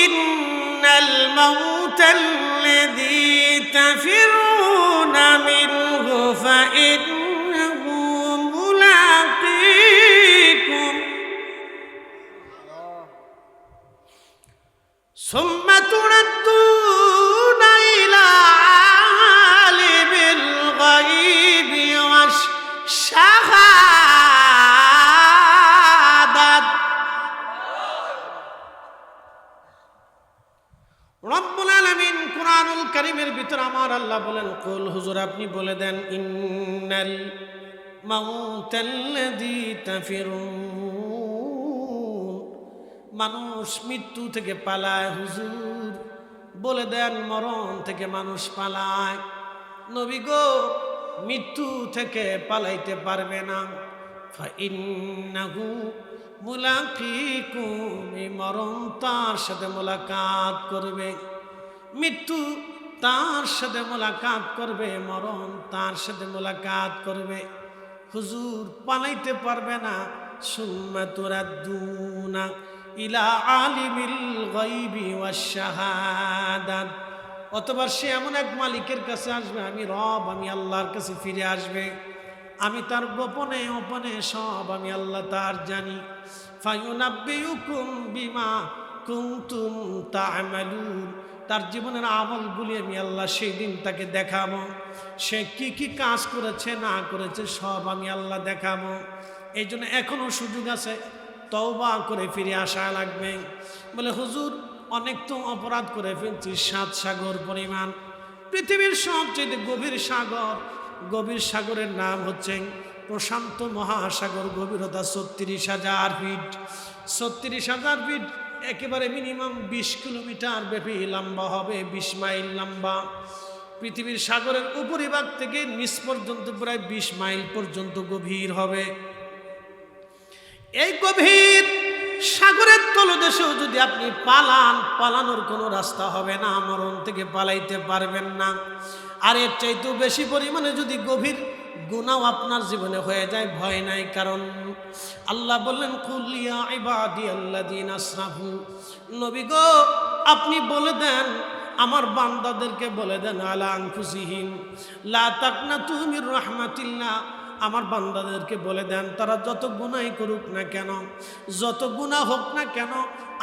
ইন্নাল মাউতাল্লাযী তাফিরুনা মিনহু ফাইন্নাহু মুলাকীকুম সুম্মা তুরাদ্দুনা ইলা আলিমিল গায়বি ওয়াশ শাহাদাত। রব্বুল আলামিন কুরআনুল কারীমের ভিতর আমার আল্লাহ বলেন, কুল হুজুর আপনি বলে দেন, ইন্নাল মাউতাল্লাযী তাফিরুন, মানুষ মৃত্যু থেকে পালায়। হুজুর বলে দেন মরণ থেকে মানুষ পালায়। নবী গো, মৃত্যু থেকে পালাইতে পারবে না। ফাইন্নাহু মুলাকীকুম, এই মরণ তার সাথে মোলাকাত করবে। মৃত্যু তার সাথে মোলাকাত করবে, মরণ তার সাথে মোলাকাত করবে। হুজুর পালাইতে পারবে না। সুম্মা তুরাদ্দুনা ইলা আলিমিল গায়বি ওয়াশ শাহাদাত, অতঃপর সে এমন এক মালিকের কাছে আসবে, আমি রব, আমি আল্লাহর কাছে ফিরে আসবে। আমি তার গোপনে গোপনে সব আমি আল্লাহ তার জানি। ফায়ুনাব্বিউকুম বিমা কুনতুম তা'মালুন, তার জীবনের আমলগুলি আমি আল্লাহ সেই দিন তাকে দেখাবো। সে কি কি কাজ করেছে না করেছে সব আমি আল্লাহ দেখাবো। এই জন্য এখনো সুযোগ আছে, তওবা করে ফিরে আসা লাগবে। বলে হুজুর অনেক তো অপরাধ করে ফেলছি, 7 সাগর পরিমাণ। পৃথিবীর সবচেয়ে গভীর সাগর, গভীর সাগরের নাম হচ্ছে প্রশান্ত মহাসাগর। গভীরতা 36,000 ফিট। 36,000 ফিট একেবারে মিনিমাম 20 কিলোমিটার ব্যাপী লম্বা হবে, 20 মাইল লম্বা। পৃথিবীর সাগরের উপরিভাগ থেকে নিচ পর্যন্ত প্রায় 20 মাইল পর্যন্ত গভীর হবে। এই গভীর সাগরের তলদেশেও যদি আপনি পালানোর কোনো রাস্তা হবে না, মরণ থেকে পালাইতে পারবেন না। আর এর চাইতেও বেশি পরিমাণে যদি গভীর গুনাহ আপনার জীবনে হয়ে যায়, ভয় নাই। কারণ আল্লাহ বললেন, কুল ইয়া ইবাদিয়াল্লাযীনা আসরাফু, নবী গো আপনি বলে দেন, আমার বান্দাদেরকে বলে দেন, আলা আনফুসিহিম লা তাকনাতু মির রাহমাতিল্লাহ, আমার বান্দাদেরকে বলে দেন তারা যত গুনাহই করুক না কেন, যত গুনাহ হোক না কেন,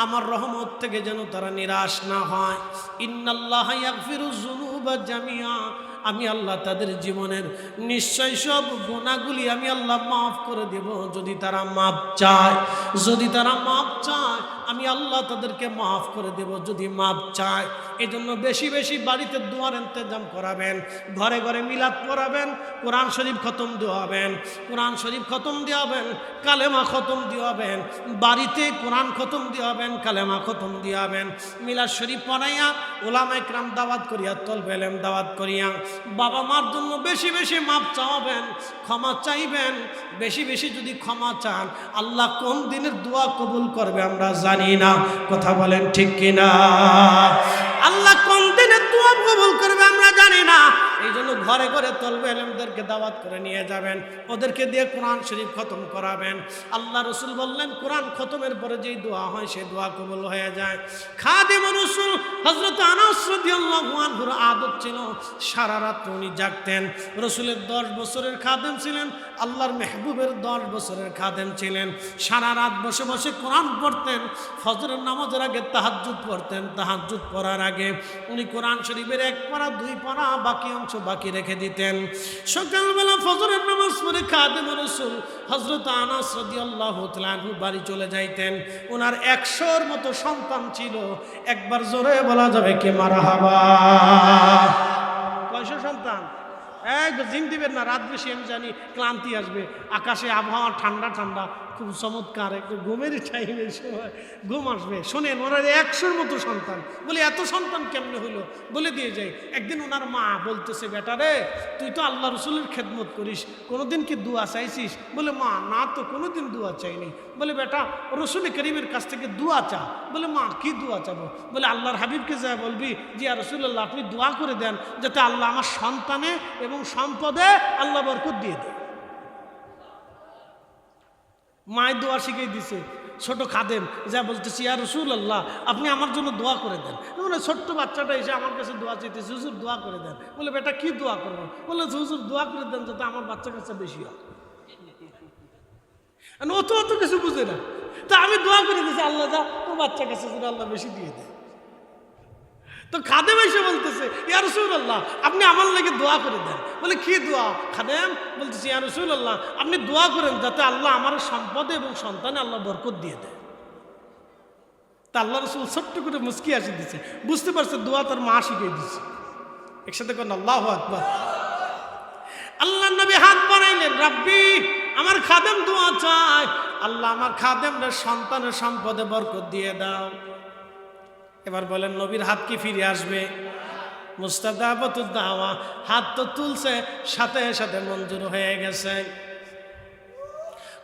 আমার রহমত থেকে যেন তারা নিরাশ না হয়। ইন্নাল্লাহা ইয়াগফিরুয যুনুবা জামিআ, আমি আল্লাহ তাদের জীবনের নিশ্চয় সব গুনাহগুলি আমি আল্লাহ মাফ করে দেব যদি তারা মাপ চায়। যদি তারা মাপ চায় আমি আল্লাহ তাদেরকে মাফ করে দেব যদি মাপ চায়। এই জন্য বেশি বেশি বাড়িতে দোয়ার ইন্তজাম করাবেন, ঘরে ঘরে মিলাদ পড়াবেন, কোরআন শরীফ খতম দেওয়াবেন, কোরআন শরীফ খতম দেওয়াবেন, কালেমা খতম দেওয়াবেন, বাড়িতে কোরআন খতম দেওয়াবেন, কালেমা খতম দেওয়াবেন, মিলাদ শরীফ পড়াইয়া ওলামা ইকরাম দাওয়াত করিয়া, তলবে ইলম দাওয়াত করিয়া, বাবা মার জন্য বেশি বেশি মাপ চাওয়াবেন, ক্ষমা চাইবেন। বেশি বেশি যদি ক্ষমা চান, আল্লাহ কোন দিনের দোয়া কবুল করবে আমরা জানি না। কথা বলেন ঠিক কিনা? আল্লাহ কোন দিনের দোয়া কবুল করবে আমরা জানি না। এই জন্য ঘরে ঘরে তলবে ইলমদেরকে দাওয়াত করে নিয়ে যাবেন, ওদেরকে দিয়ে কোরআন শরীফ খতম করাবেন। আল্লাহ রসুল বললেন, কোরআন খতমের পরে যেই দোয়া হয় সেই দোয়া কবুল হয়ে যায়। খাদিম রসুল হযরত আনাস রাদিয়াল্লাহু আনহুর আদত ছিল সারা রাত উনি জাগতেন। রসুলের 10 বছরের খাদেম ছিলেন, আল্লাহর মেহবুবের 10 বছরের খাদেম ছিলেন। সারা রাত বসে বসে কোরআন পড়তেন। ফজরের নামাজের আগে তাহাজ্জুদ পড়তেন, তাহাজ্জুদ পড়ার আগে উনি কোরআন শরীফের 1 পারা 2 পারা বাকি অংশ বাকি রেখে দিতেন। সকালবেলা ফজরের নামাজ পড়ে খাদেম রাসূল হযরত আনাস রাদিয়াল্লাহু তাআলা আনহু বাড়ি চলে যাইতেন। ওনার 100-র মতো সন্তান ছিল। একবার জোরে বলা যাবে কি মারহাবা? কয়শো সন্তান? একবার জিম দিবেন না, রাত বেশি আমি জানি ক্লান্তি আসবে, আকাশে আবহাওয়া ঠান্ডা ঠান্ডা, খুব চমৎকার একটু ঘুমের টাইমের সময় ঘুম আসবে। শোনেন, ওনার 100-র মতো সন্তান। বলে এত সন্তান কেমনে হইলো? বলে দিয়ে যাই। একদিন ওনার মা বলতেছে, বেটা রে তুই তো আল্লাহ রসুলের খেদমত করিস, কোনোদিন কি দোয়া চাইছিস? বলে মা না তো কোনোদিন দোয়া চাইনি। বলে বেটা রসুল করিমের কাছ থেকে দোয়া চা। বলে মা কি দোয়া চাবো? বলে আল্লাহর হাবিবকে যা বলবি যে ইয়া রাসূলুল্লাহ আপনি দোয়া করে দেন যাতে আল্লাহ আমার সন্তানে এবং সম্পদে আল্লাহ বরকত দিয়ে দেয়। মায়ের দোয়া শিখিয়ে দিছে। ছোট খাদেম যা বলতেছি ইয়া রাসূলুল্লাহ আপনি আমার জন্য দোয়া করে দেন। মানে ছোট্ট বাচ্চাটা এসে আমার কাছে দোয়া চাইতেছে, হুজুর দোয়া করে দেন। বলে বেটা কি দোয়া করবো? বলে হুজুর দোয়া করে দেন যাতে আমার বাচ্চা কাচ্চা বেশি হয়। ও তো অত কিছু বুঝে না, তো আমি দোয়া করে দিয়েছি আল্লাহ যা তোর বাচ্চা কাছে যেন আল্লাহ বেশি দিয়ে দেয়। তো খাদেম এসে বলতেছে ইয়া রাসূলুল্লাহ আপনি আমার লাগে দোয়া করে দেন। বলে কি দোয়া? খাদেম বলতেছে ইয়া রাসূলুল্লাহ আপনি দোয়া করেন যাতে আল্লাহ আমার সম্পদে এবং সন্তানে আল্লাহ বরকত দিয়ে দেয়। তা আল্লাহ রাসূল ছোট্ট করে মুস্কি হাসি দিচ্ছে, বুঝতে পারছে দোয়া তার মা শিখিয়ে দিচ্ছে। একসাথে কোন আল্লাহু আকবার। আল্লাহ নবী হাত বাড়াইলেন, রাব্বি আমার খাদেম দোয়া চায়, আল্লাহ আমার খাদেমের সন্তানের সম্পদে বরকত দিয়ে দাও। এবার বলেন নবীর হাত কি ফিরে আসবে? মুস্তাজাবাতুদ দাওয়া, হাত তো তুলছে, সাথে সাথে মঞ্জুর হয়ে গেছে।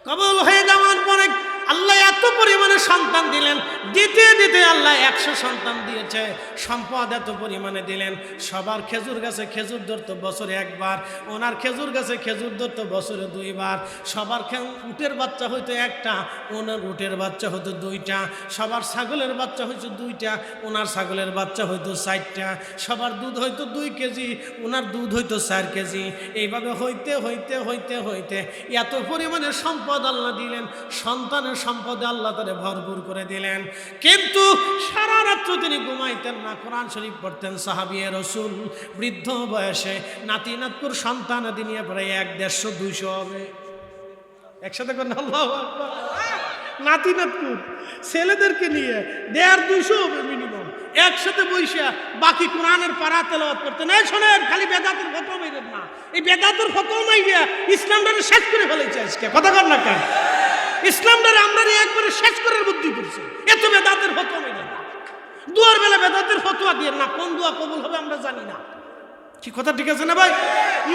কবুল হয়ে যাওয়ার পরে আল্লাহ এত পরিমাণে সন্তান দিলেন, দিতে দিতে আল্লাহ 100 সন্তান দিয়েছে, সম্পদ এত পরিমাণে দিলেন। সবার খেজুর গাছে খেজুর ধরতো বছরে একবার, ওনার খেজুর গাছে খেজুর ধরতো বছরে 2 বার। সবার উটের বাচ্চা হইতো 1টা, ওনার উটের বাচ্চা হইতো 2টা। সবার ছাগলের বাচ্চা হইতো 2টা, ওনার ছাগলের বাচ্চা হইতো 4টা। সবার দুধ হইতো 2 কেজি, ওনার দুধ হইতো 4 কেজি। এইভাবে হইতে হইতে হইতে হইতে এত পরিমাণে সম্পদ আল্লাহ দিলেন, সন্তানের সম্পদে আল্লাহ তারে ভরপুর করে দিলেন। কিন্তু সারা রাত্র তিনি ঘুমাইতেন না, কোরআন শরীফ পড়তেন। সাহাবিয়ে রাসূল বৃদ্ধ বয়সে নাতি নাতকুর সন্তান আদি নিয়ে প্রায় 100, 150, 200 হবে। একসাথে কোন আল্লাহু আকবার। নাতি নাতকুর ছেলেদেরকে নিয়ে 150, 200 হবে মিনিমাম, একসাথে বইসা বাকি কোরআনের পারা তেলাওয়াত করতেন। এই শোনেন, খালি বেদাতের ফতোয়া মাইরেন না, এই বেদাতের ফতোয়া মাইরা ইসলামটাকে শেষ করে ফেলেছে আজকে। কথা কর না কেন? ইসলামটারে আমরা একবারে শেষ করার বুদ্ধি করছি। এত বেদাতের ফতোয়া মাইরেন না, দুয়ার বেলা বেদাতের ফতোয়া দিয়ে না, কোন দোয়া কবুল হবে আমরা জানি না। কি কথা ঠিক আছে না ভাই?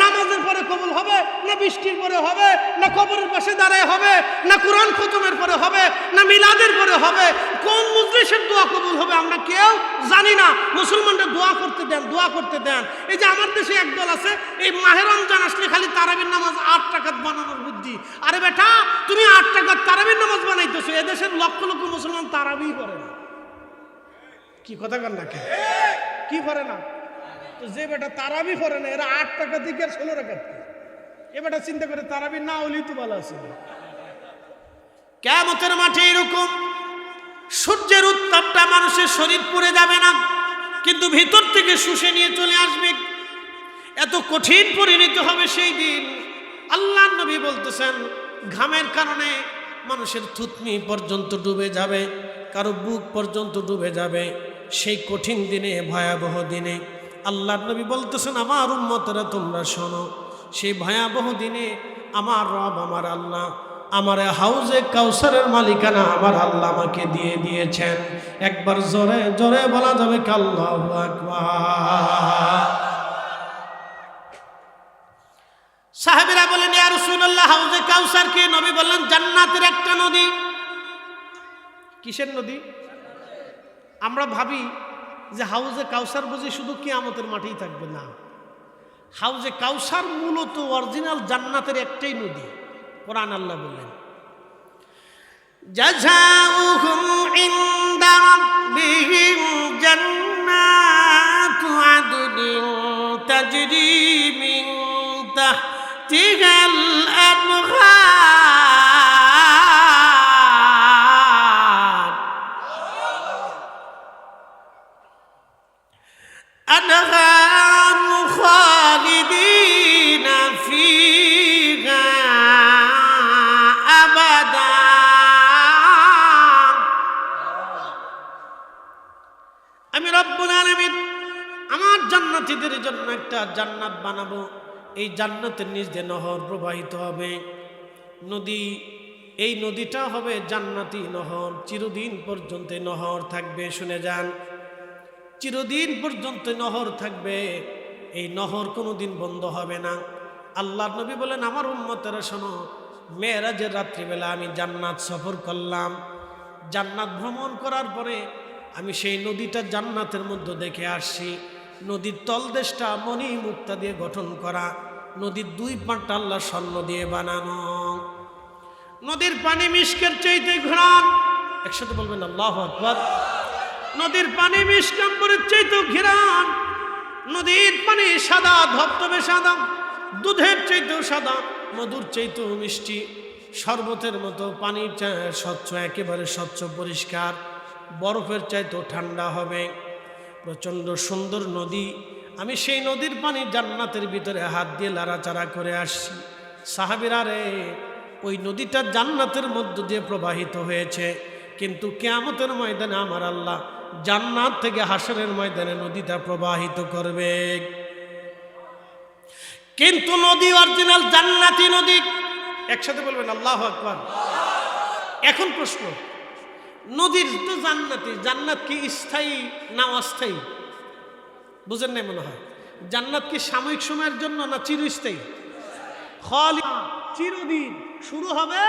নামাজের পরে কবুল হবে না, বৃষ্টির পরে হবে না, কবরের পাশে দাঁড়ায় হবে না, কোরআন খতমের পরে হবে না, মিলাদের পরে হবে, কোন মজলিসের দোয়া কবুল হবে আমরা কেউ জানি না। মুসলমানরা দোয়া করতে দেন, দোয়া করতে দেন। এই যে আমার দেশে একদল আছে, এই মাহে রমজান আসলে খালি তারাবির নামাজ 8 রাকাত বানানোর বুদ্ধি। আরে বেটা তুমি 8 রাকাত তারাবির নামাজ বানাইতেছো, এদেশের লক্ষ লক্ষ মুসলমান তারাবি করে না। কি কথা কন না? কি করে না? যে বেটা তারাবি করে না, এরা 8 টাকা দিকে আর 16 রাকাত। এ বেটা চিন্তা করে তারাবি না হলেই তো ভালো আছে। কিয়ামতের মাঠে এরকম সূর্যের উত্তাপটা মানুষের শরীর পুড়ে যাবে না, কিন্তু ভিতর থেকে শুষে নিয়ে চলে আসবে। এত কঠিন পরিণত হবে সেই দিন। আল্লাহর নবী বলতেছেন ঘামের কারণে মানুষের থুতনি পর্যন্ত ডুবে যাবে, কারো বুক পর্যন্ত ডুবে যাবে। সেই কঠিন দিনে, ভয়াবহ দিনে আল্লাহর নবী বলতেছেন আমার উম্মতরা তোমরা শোনো, সেই ভয়াবহ দিনে আমার রব আমার আল্লাহ আমার হাউজে কাউসারের মালিকানা আমার আল্লাহ আমাকে দিয়ে দিয়েছেন। একবার জোরে জোরে বলা যাবে কি আল্লাহু আকবার। সাহাবীরা বলেন ইয়া রাসূলুল্লাহ হাউজে কাউসার কি? নবী বললেন জান্নাতের একটা নদী। কিসের নদী? আমরা ভাবি যে হাউজে কাউসার বুঝি শুধু কিয়ামতের মাঠেই থাকবে, না। হাউজে কাউসার মূলত অরিজিনাল জান্নাতের একটাই নদী। কোরআন আল্লাহ বললেন জাযাউহুম ইনদা রাব্বিহিম জান্নাতু আদনিন তাজরি মিন তাহতিহাল আনহার খালিদিনা ফিহা আবাদা। আমি রব্বুল আলামিন আমার জান্নাতীদের জন্য একটা জান্নাত বানাবো। এই জান্নাতের নিচ দিয়ে নহর প্রবাহিত হবে, নদী। এই নদীটা হবে জান্নাতি নহর, চিরদিন পর্যন্ত নহর থাকবে। শুনে যান, চিরদিন পর্যন্ত নহর থাকবে, এই নহর কোনোদিন বন্ধ হবে না। আল্লাহর নবী বলেন আমার উম্মতেরা শোনো, মেরাজের রাত্রিবেলা আমি জান্নাত সফর করলাম। জান্নাত ভ্রমণ করার পরে আমি সেই নদীটা জান্নাতের মধ্যে দেখে আসছি। নদীর তলদেশটা মণি মুক্তা দিয়ে গঠন করা, নদীর 2 পাড়টা আল্লাহ স্বর্ণ দিয়ে বানানো। নদীর পানি মিশকের চাইতে ঘ্রাণ, একসাথে বলবেন আল্লাহু আকবার। নদীর পানি মিষ্টাম্বরের চাইতেও ঘিরান, নদীর পানি সাদা ধবধবে সাদা, দুধের চাইতেও সাদা, মধুর চাইতেও মিষ্টি, শরবতের মতো পানি স্বচ্ছ, একেবারে স্বচ্ছ পরিষ্কার, বরফের চাইতেও ঠান্ডা হবে, প্রচণ্ড সুন্দর নদী। আমি সেই নদীর পানি জান্নাতের ভিতরে হাত দিয়ে লাড়াচাড়া করে আসছি। সাহাবীরা রে, ওই নদীটা জান্নাতের মধ্য দিয়ে প্রবাহিত হয়েছে, কিন্তু কিয়ামতের ময়দানে আমার আল্লাহ জান্নাত থেকে হাসরের ময়দানে নদীটা প্রবাহিত করবে। কিন্তু নদী অরিজিনাল জান্নাতি নদী। একসাথে বলবেন আল্লাহু আকবার। এখন প্রশ্ন, নদীর তো জান্নাতি, জান্নাত কি স্থায়ী না অস্থায়ী? বুঝেন নাই মনে হয়। জান্নাত কি সাময়িক সময়ের জন্য না চিরস্থায়ী? চিরদিন, শুরু হবে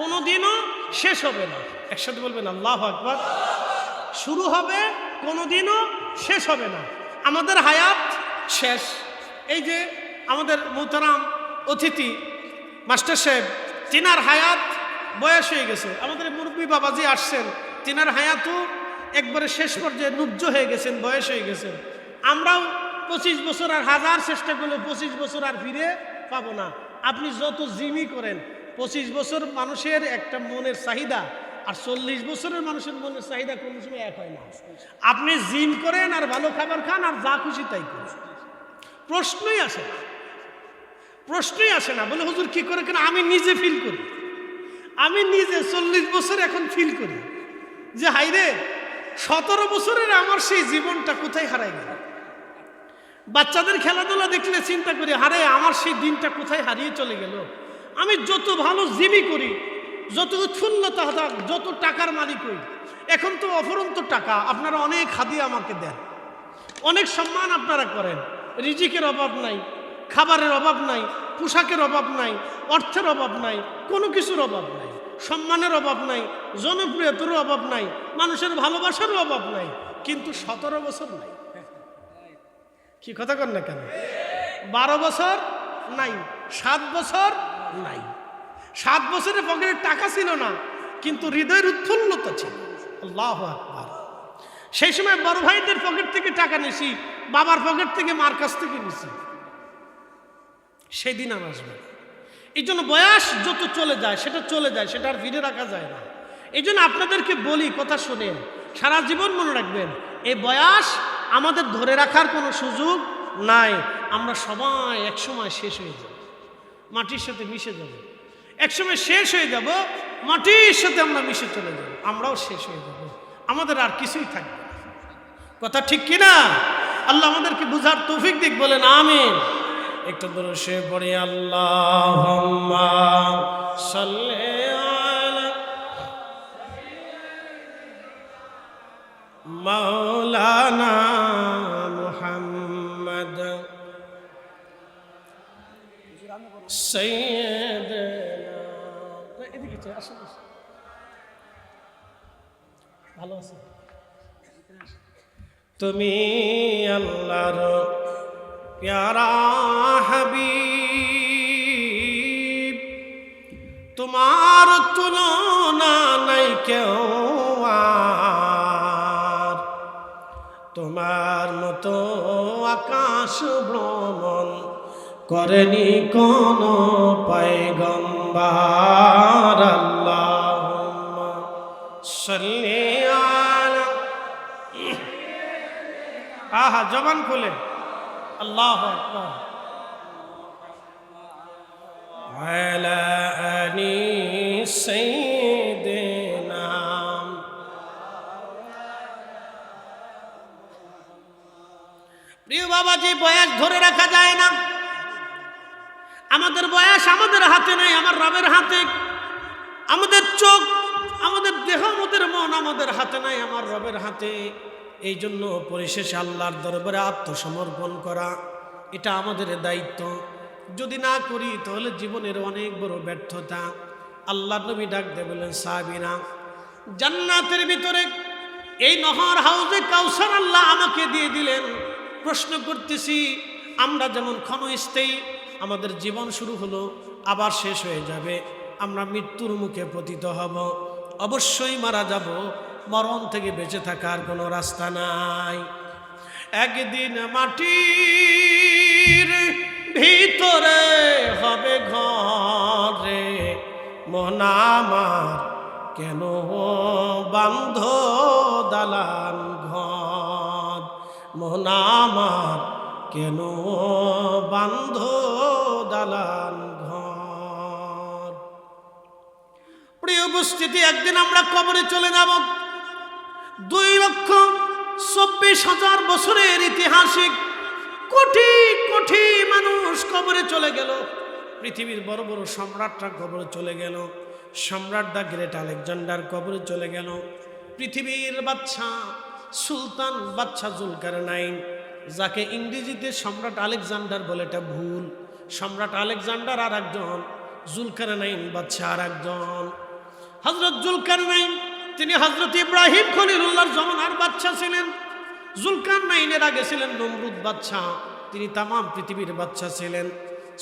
কোনোদিনও শেষ হবে না। একসাথে বলবেন আল্লাহু আকবার। শুরু হবে কোনোদিনও শেষ হবে না। আমাদের হায়াত শেষ। এই যে আমাদের মোহতারাম অতিথি মাস্টার সাহেব, তিনার হায়াত বয়স হয়ে গেছে। আমাদের মুরব্বী বাবাজি আসছেন, তিনার হায়াতও একবারে শেষ পর্যায়ে নুব্জ হয়ে গেছেন, বয়স হয়ে গেছেন। আমরাও 25 বছর আর হাজার চেষ্টা করলে 25 বছর আর ফিরে পাবো না। আপনি যত জিমই করেন, 25 বছর মানুষের একটা মনের চাহিদা আর 40 বছরের মানুষের মনের চাহিদা কোনো সময় এক হয় না। আপনি জিম করেন আর ভালো খাবার খান আর যা খুশি তাই করেন, প্রশ্নই আসে না, প্রশ্নই আসে না। বলে হুজুর কি করে? কেন? আমি নিজে ফিল করি, আমি নিজে 40 বছর এখন ফিল করি যে হাইরে 17 বছরের আমার সেই জীবনটা কোথায় হারাই গেল। বাচ্চাদের খেলাধুলা দেখলে চিন্তা করি, হারে আমার সেই দিনটা কোথায় হারিয়ে চলে গেল। আমি যত ভালো জিমি করি, যত উৎফুল্লতা, যত টাকার মালিক হই, এখন তো অফুরন্ত টাকা, আপনারা অনেক হাদিয়া আমাকে দেন, অনেক সম্মান আপনারা করেন, রিজিকের অভাব নাই, খাবারের অভাব নাই, পোশাকের অভাব নাই, অর্থের অভাব নাই, কোনো কিছুর অভাব নাই, সম্মানের অভাব নাই, জনপ্রিয়তার অভাব নাই, মানুষের ভালোবাসারও অভাব নাই, কিন্তু 17 বছর নাই। কি কথা কর না কেন? 12 বছর নাই, 7 বছর নাই। 7 বছরের পকেটে টাকা ছিল না, কিন্তু হৃদয়ের উৎফুল্লতা ছিল। আল্লাহু আকবার। সেই সময় বড় ভাইদের পকেট থেকে টাকা নিছি, বাবার পকেট থেকে, মার কাছ থেকে নিছি। সেই দিন আর আসবে। এই জন্য বয়স যত চলে যায় সেটা চলে যায়, সেটা আর ফিরে রাখা যায় না। এই জন্য আপনাদেরকে বলি, কথা শোনেন, সারা জীবন মনে রাখবেন, এই বয়স আমাদের ধরে রাখার কোনো সুযোগ নাই। আমরা সবাই একসময় শেষ হয়ে যাব, মাটির সাথে মিশে যাব। একসময় শেষ হয়ে যাব, মাটির সাথে আমরা মিশে চলে যাব, আমরাও শেষ হয়ে যাব, আমাদের আর কিছুই থাকবে না। কথা ঠিক কিনা? আল্লাহ আমাদেরকে বুঝার তৌফিক দিক, বলেন আমিন। একটু দূরে সে পড়ি, আল্লাহুম্মা সাল্লি আলা মাওলানা মুহাম্মদ সাইয়্যিদিনা। এদিকে চলে আসুন, ভালো আছে। তুমি আল্লাহর প্যারা হাবিব, তোমার তুলনা নাই কেউ আর, তোমার মতো আকাশ ভ্রমণ করেনি কোন পয়গম্বর। আল্লাহুম্মা সাল্লি আলা, আহা জবান খুলে আল্লাহু আকবার, আলা আলি সাইয়্যিদিনা। প্রিয় বাবাজি, বয়স ধরে রাখা যায় না। আমাদের বয়স আমাদের হাতে নেই, আমার রবের হাতে। আমাদের চোখ, আমাদের দেহ, আমাদের মন আমাদের হাতে নাই, আমার রবের হাতে। এই জন্য পরিশেষে আল্লাহর দরবারে আত্মসমর্পণ করা, এটা আমাদের দায়িত্ব। যদি না করি তাহলে জীবনের অনেক বড় ব্যর্থতা। আল্লাহর নবী ডাক দিয়ে বলেন, সাহাবীরা, জান্নাতের ভিতরে এই নহর হাউজে কাউসার আল্লাহ আমাকে দিয়ে দিলেন। প্রশ্ন করতেছি, আমরা যেমন ক্ষণস্থায়ী, আমাদের জীবন শুরু হলো, আবার শেষ হয়ে যাবে, আমরা মৃত্যুর মুখে পতিত হব। অবশ্যই মারা যাব, মরণ থেকে বেঁচে থাকার কোনো রাস্তা নাই। একদিন মাটির ভিতরে হবে ঘরে, মন আমার কেন বান্ধ দালান ঘর, মন আমার কেন বান্ধ দালান ঘর। প্রিয় উপস্থিতি, একদিন আমরা কবরে চলে যাব। 2,24,000 বছরের ইতিহাসিক কোটি কোটি মানুষ কবরে চলে গেল। পৃথিবীর বড় বড় সম্রাটরা কবরে চলে গেল। সম্রাট দা গ্রেট আলেকজান্ডার কবরে চলে গেল। পৃথিবীর বাদশা সুলতান বাদশা জুলকারনাইন, যাকে ইংরেজিতে সম্রাট আলেকজান্ডার বলে, এটা ভুল। সম্রাট আলেকজান্ডার আর একজন, জুলকারনাইন বাদশা আর একজন। হযরত জুলকারনাইন তিনি হযরত ইব্রাহিম খলিলুল্লাহর জমানার বাদশা ছিলেন। জুলকারনাইনের আগে ছিলেন নমরুদ বাদশা, তিনি তাম পৃথিবীর বাদশা ছিলেন।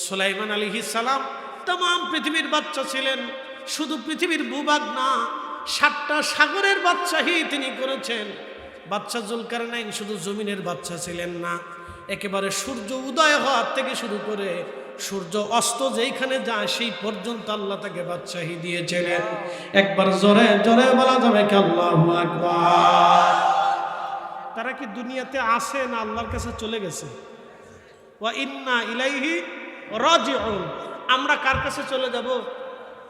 সুলাইমান আলাইহিস সালাম তাম পৃথিবীর বাদশা ছিলেন। শুধু পৃথিবীর ভূভাগ না, 7টা সাগরের বাদশাহী তিনি করেছেন। বাদশা জুলকারনাইন শুধু জমিনের বাদশা ছিলেন না, একেবারে সূর্য উদয় হওয়ার থেকে শুরু করে সূর্য অস্ত যেইখানে যায় সেই পর্যন্ত আল্লাহ তাকে বাদশাহী দিয়েছিলেন। একবার জোরে জোরে বলা যাবে কি আল্লাহু আকবার। তারা কি দুনিয়াতে আছে না আল্লাহর কাছে চলে গেছে? ওয়া ইন্না ইলাইহি রাজিউন। আমরা কার কাছে চলে যাব?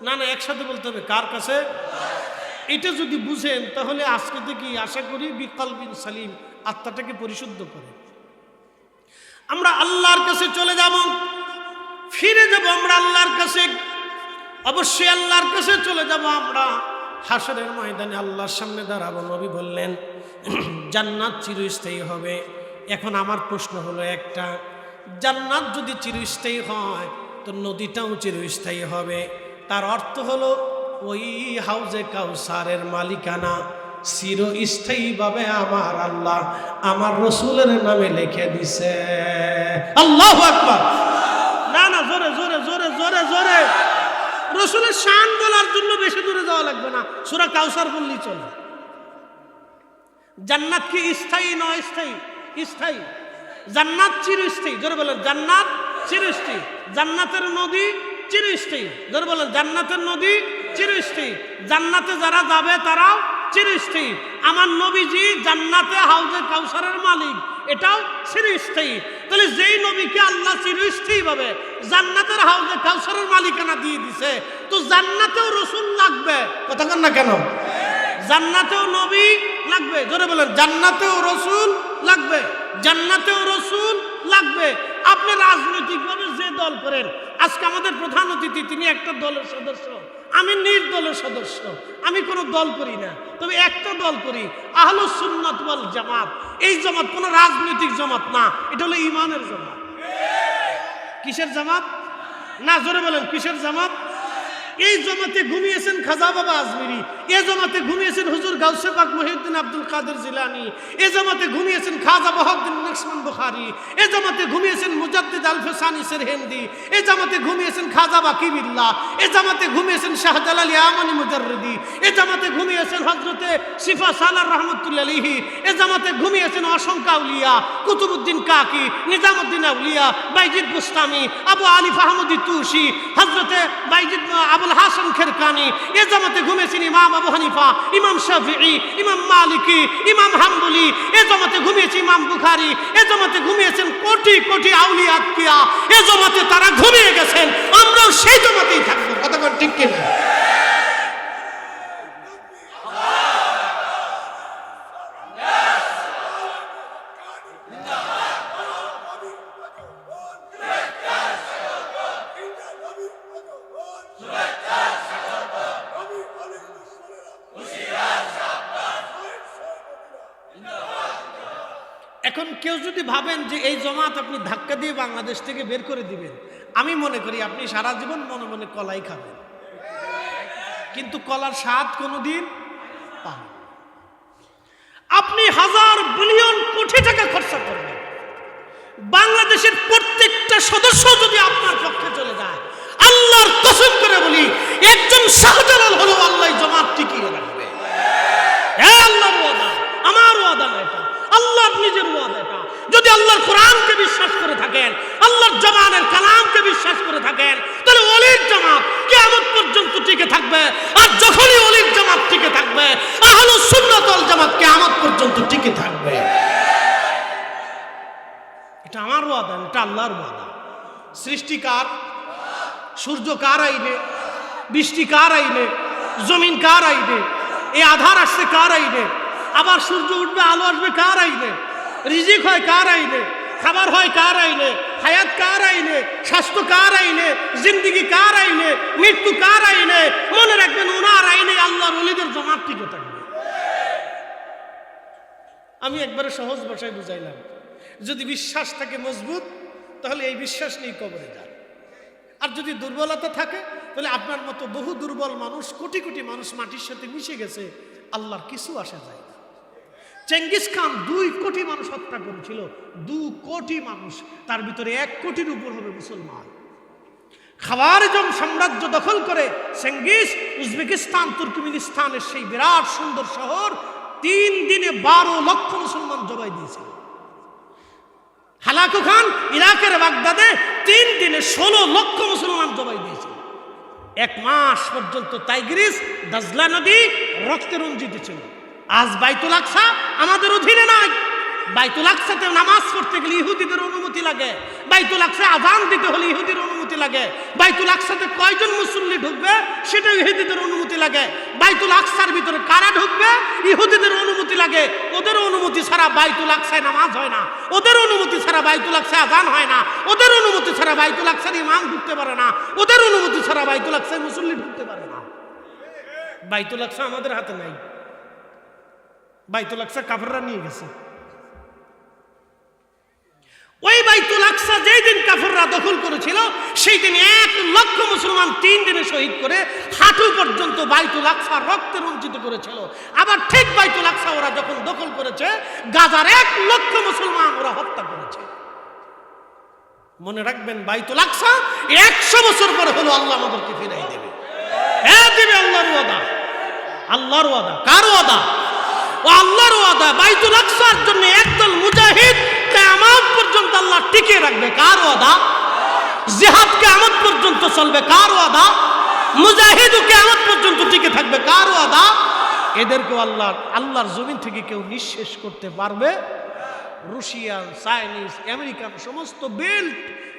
না না, একসাথে বলতে হবে, কার কাছে? এটা যদি বুঝেন তাহলে আজকে থেকে আশা করি বিকলবিন সালিম, আত্মাটাকে পরিশুদ্ধ করে আমরা আল্লাহর কাছে চলে যাব, ফিরে যাব আমরা আল্লাহর কাছে। অবশ্যই আল্লাহর কাছে চলে যাব আমরা। হাসরের ময়দানে আল্লাহর সামনে দাঁড়াবো। নবী বললেন জান্নাত চিরস্থায়ী হবে। এখন আমার প্রশ্ন হলো একটা, জান্নাত যদি চিরস্থায়ী হয় তো নদীটাও চিরস্থায়ী হবে। তার অর্থ হলো ওই হাউজে কাউসারের মালিকানা চিরস্থায়ীভাবে আমার আল্লাহ আমার রসুলের নামে লিখে দিছে। আল্লাহু আকবার। না না, জোরে জোরে জোরে জোরে জোরে। রসুলের শান বলার জন্য বেশি দূরে যাওয়া লাগবে না, সূরা কাউসার বললেই চলে। জান্নাত কি স্থায়ী নয় স্থায়ী? স্থায়ী। জান্নাত চিরস্থায়ী। জোরে বলেন জান্নাত চিরস্থায়ী। জান্নাতের নদী চিরস্থায়ী। জোরে বলেন জান্নাতের নদী চিরস্থায়ী। জান্নাতে যারা যাবে তারাও চিরস্থায়ী। আমার নবীজি জান্নাতে হাউজে কাউসারের মালিক, এটাও চিরস্থায়ী। তাহলে যেই নবীকে আল্লাহ চিরস্থায়ী ভাবে জান্নাতের হাউজে কাউসারের মালিকানা দিয়ে দিছে, তো জান্নাতেও রসুল লাগবে। কথা বলেন না কেন? জান্নাতেও নবী লাগবে। জোরে বলেন জান্নাতেও রসুল লাগবে, জান্নাতেও রসুল লাগবে। আপনি রাজনৈতিকভাবে যে দল করেন, আজকে আমাদের প্রধান অতিথি তিনি একটা দলের সদস্য, আমি নির্দলের সদস্য। আমি কোনো দল করি না, তবে একটা দল করি, আহলুস সুন্নাত ওয়াল জামাত। এই জামাত কোনো রাজনৈতিক জামাত না, এটা হলো ঈমানের জামাত। কিসের জামাত? না, জোরে বলেন কিসের জামাত? এই জামাতে ঘুমিয়েছেন খাজা বাবা আজমিরি, এই জামাতে ঘুমিয়েছেন হুজুর গাউসে পাক মহিউদ্দিন আব্দুল কাদের জিলানী, এই জামাতে ঘুমিয়েছেন খাজা বাহাউদ্দিন নকশবন্দ বুখারী, এই জামাতে ঘুমিয়েছেন মুজাদ্দিদ আল ফসানি সেরহিন্দি, এই জামাতে ঘুমিয়েছেন খাজা বাকি বিল্লাহ, এই জামাতে ঘুমিয়েছেন শাহজালাল ইয়ামানি মুজাররিদি, এই জামাতে ঘুমিয়েছেন হযরতে সিফা সালার রহমাতুল্লাহ আলাইহি, এই জামাতে ঘুমিয়েছেন অসংখ্য আউলিয়া, কুতুবউদ্দিন কাকি, নিজামউদ্দিন আউলিয়া, বাইজিদ বুস্তামি, আবু আলিফ আহমদি তুসি, হযরতে বাইজিদ আবুল হাসান খেরকানি। এ জামাতে ঘুমিয়েছেন ইমাম আবু হানিফা, ইমাম শাফিঈ, ইমাম মালিকি, ইমাম হাম্বলি। এ জামাতে ঘুমিয়েছে ইমাম বুখারী। এ জামাতে ঘুমিয়েছেন কোটি কোটি আউলিয়া আতকিয়া। এ জামাতে তারা ঘুমিয়ে গেছেন, আমরাও সেই জামাতেই থাকবো। কথা বল ঠিক কিনা? এখন কেউ যদি ভাবেন যে এই জামাত আপনি ধাক্কা দিয়ে বাংলাদেশ থেকে বের করে দিবেন, আমি মনে করি আপনি সারা জীবন মনে মনে কলাই খাবেন, কিন্তু কলার স্বাদ কোনোদিন পাবেন। আপনি হাজার বিলিয়ন কোটি টাকা খরচা করবেন, বাংলাদেশের প্রত্যেকটা সদস্য যদি আপনার পক্ষে চলে যায়, আল্লাহর কসম করে বলি একজন শাহজালাল হলো আল্লাহ জামাত টিকিয়ে রাখবে। আল্লাহর ওয়াদা, আমার ওয়াদা না এটা, আল্লাহর নিজের ওয়াদা এটা। যদি আল্লাহর কোরআনকে বিশ্বাস করে থাকেন, আল্লাহর জবানের কালামকে বিশ্বাস করে থাকেন, তাহলে ওলির জামাত কিয়ামত পর্যন্ত টিকে থাকবে। আর যখনই ওলির জামাত টিকে থাকবে, আহলুস সুন্নাত ওয়াল জামাত কিয়ামত পর্যন্ত টিকে থাকবে। এটা আমার ওয়াদা, এটা আল্লাহর ওয়াদা। সৃষ্টি কার? সূর্য কার আইনে? বৃষ্টি কার আইনে? জমিন কার আইনে? এই আধার আসছে কার আইনে? আবার সূর্য উঠবে, আলো আসবে কার আইনে? রিজিক হয় কার আইনে? খাবার হয় কার আইনে? হায়াত কার আইনে? স্বাস্থ্য কার আইনে? জিন্দেগি কার আইনে? মৃত্যু কার আইনে? মনে রাখবেন, ওনার আইনে আল্লাহর ওলিদের জামাত টিকে থাকবে। আমি একবারে সহজ ভাষায় বুঝাইলাম, যদি বিশ্বাস থাকে মজবুত, তাহলে এই বিশ্বাস নিয়ে কবরে যান। আর যদি দুর্বলতা থাকে, তাহলে আপনার মতো বহু দুর্বল মানুষ, কোটি কোটি মানুষ মাটির সাথে মিশে গেছে, আল্লাহর কিছু আসা যায় না। চেঙ্গিস খান 2 কোটি মানুষ হত্যা করেছিল, 2 কোটি মানুষ, তার ভিতরে 1 কোটির উপর হবে মুসলমান। খাওয়ারিজম সাম্রাজ্য দখল করে চেঙ্গিস উজবেকিস্তান, তুর্কমেনিস্তানের সেই বিরাট সুন্দর শহর 3 দিনে 12 লক্ষ মুসলমান জবাই দিয়েছিল। হালাকু খান ইরাকের বাগদাদে 3 দিনে 16 লক্ষ মুসলমান জবাই দিয়েছিল। 1 মাস পর্যন্ত টাইগ্রিস দাজলা নদী রক্তে রঞ্জিত ছিল। আজ বাইতুল আকসা আমাদের অধীনে নাই। বাইতুল আকসাতে নামাজ পড়তে গেলে ইহুদিদের অনুমতি লাগে, বাইতুল আকসা আযান দিতে হলে ইহুদির অনুমতি লাগে, বাইতুল আকসাতে কয়জন মুসল্লি ঢুকবে সেটা ইহুদিদের অনুমতি লাগে, বাইতুল আকসার ভিতরে কারা ঢুকবে ইহুদিদের অনুমতি লাগে। ওদের অনুমতি ছাড়া বাইতুল আকসায় নামাজ হয় না, ওদের অনুমতি ছাড়া বাইতুল আকসায় আযান হয় না, ওদের অনুমতি ছাড়া বাইতুল আকসার ইমাম ঢুকতে পারে না, ওদের অনুমতি ছাড়া বাইতুল আকসায় মুসল্লি ঢুকতে পারে না। বাইতুল আকসা আমাদের হাতে নাই, বাইতুল আকসা কাফেররা নিয়ে গেছে। ওই বাইতুল আকসা যেই দিন কাফেররা দখল করেছিল, সেই দিন 1 লক্ষ মুসলমান 3 দিনে শহীদ করে হাঁটু পর্যন্ত বাইতুল আকসা রক্তে রঞ্জিত করেছিল। আবার ঠিক বাইতুল আকসা ওরা যখন দখল করেছে, গাজার 1 লক্ষ মুসলমান ওরা হত্যা করেছে। মনে রাখবেন, বাইতুল আকসা 100 বছর পরে হলো আল্লাহ আমাদেরকে ফিরাই দেবে। হ্যাঁ দেবে, আল্লাহর ওয়াদা, আল্লাহর ওয়াদা। কার ওয়াদা? ও আল্লাহর ওয়াদা। বাইতুল আকসার জন্য একদল মুজাহিদ কিয়ামত পর্যন্ত আল্লাহ টিকিয়ে রাখবে। কার ওয়াদা? জিহাদ কিয়ামত পর্যন্ত চলবে। কার ওয়াদা? মুজাহিদ কিয়ামত পর্যন্ত টিকে থাকবে। কার ওয়াদা? এদেরকে আল্লাহর জমিন থেকে কেউ নিঃশেষ করতে পারবে। রুশিয়ান, চাইনিজ, আমেরিকান সমস্ত বেল্ট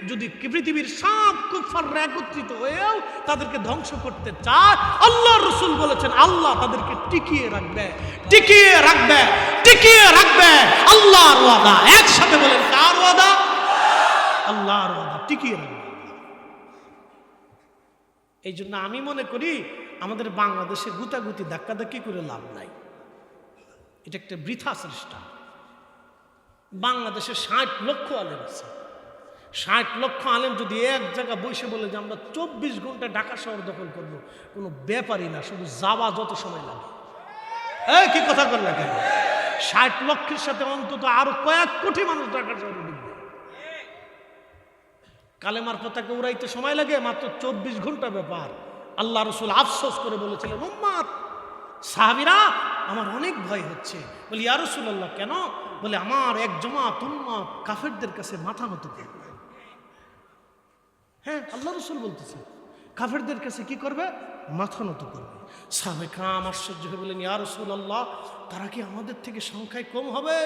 যদি পৃথিবীর সব কুফাররা একত্রিত হয়েও তাদেরকে ধ্বংস করতে চায়, আল্লাহর রাসূল বলেছেন আল্লাহ তাদেরকে টিকিয়ে রাখবে, টিকিয়ে রাখবে, টিকিয়ে রাখবে। আল্লাহর ওয়াদা। একসাথে বলেন, কার ওয়াদা? আল্লাহর ওয়াদা, টিকিয়ে রাখবে। এই জন্য আমি মনে করি আমাদের বাংলাদেশে গুতাগুতি ধাক্কাধাক্কি করে লাভ নাই, এটা একটা বৃথা চেষ্টা। বাংলাদেশে 60 লক্ষ আলেম আছে। 60 লক্ষ আলেম যদি এক জায়গা বসে বলে যে আমরা 24 ঘন্টা ঢাকা শহর দখল করব, কোনো ব্যাপারই না, শুধু যাওয়া যত সময় লাগে। এই কি কথা বল না কেন? 60 লক্ষের সাথে অন্তত আরো কয়েক কোটি মানুষ ঢাকা শহরে ঢুকবে। কালেমার পতাকা উড়াইতে সময় লাগে মাত্র 24 ঘন্টা ব্যাপার। আল্লাহ রাসূল আফসোস করে বলেছিলেন, উম্মত সাহাবীরা আমার অনেক ভয় হচ্ছে। বলি, ইয়া রাসূলুল্লাহ কেন? বলে, আমার এক জামাত উম্মত কাফেরদের কাছে মাথা নত করবে। হ্যাঁ, আল্লাহ রাসূল বলতেছে কাফেরদের কাছে কি করবে? মাথা নত করবে। সাহাবায়ে কেরাম আশ্চর্য হয়ে বলেন, ইয়া রাসূলুল্লাহ তারা কি আমাদের থেকে সংখ্যায় কম হবে?